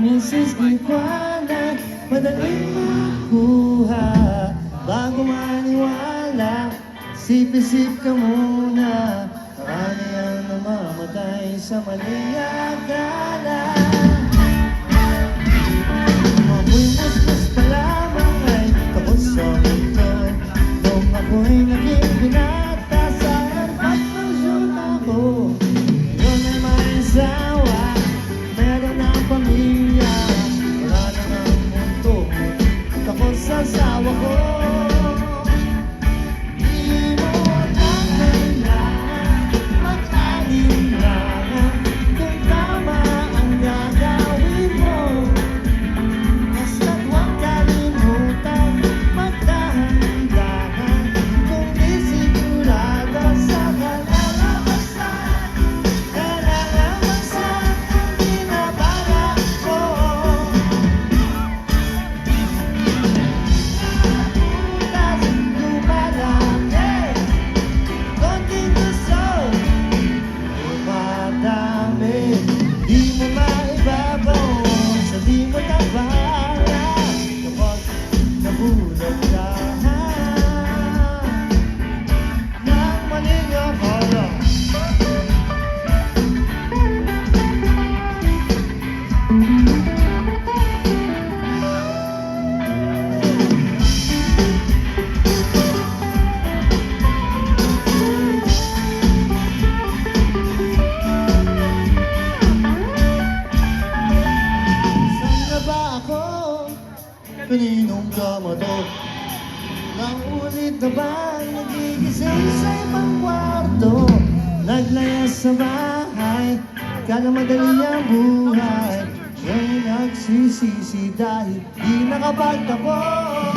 misis di kwanan, madaling makuha. Bago maniwala, sip-isip ka muna. Marami ang namamatay sa maling akala. Ako'y mas pa lamang ay tapos sa ito. Kung ako'y naging binata, sa harap ng syuta ko. Ngayon ay may asawa, meron ng pamilya. Wala na ng mundo, tapos sa asawa ko. Kaninong kamato? Naulit na bang nagigising sa ibang kwarto? Naglayas sa bahay, kala madali ang buhay. Siya'y nagsisisi dahil di nakapagtapos.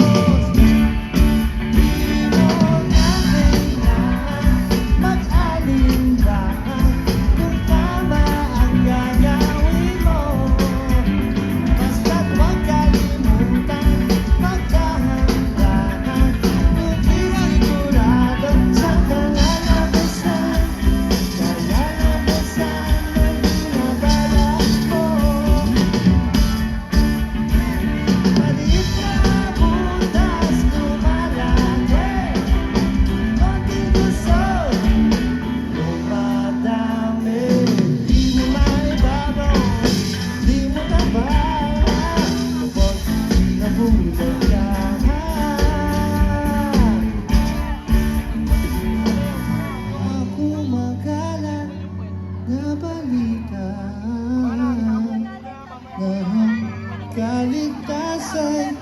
Kaligtasan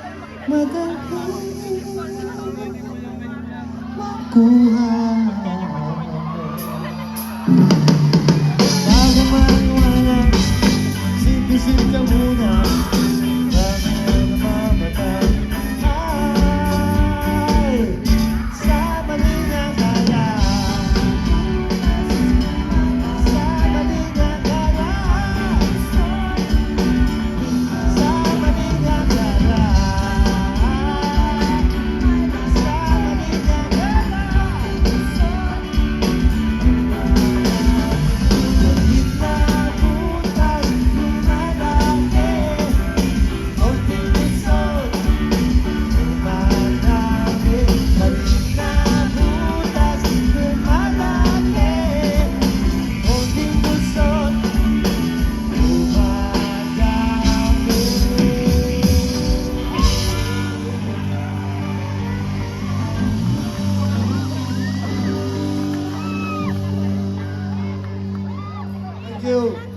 madali makuha. Bago maniwala, sip-isip ka muna. Bago namamatay ay sa maling akala. Sa maling akala. Thank you.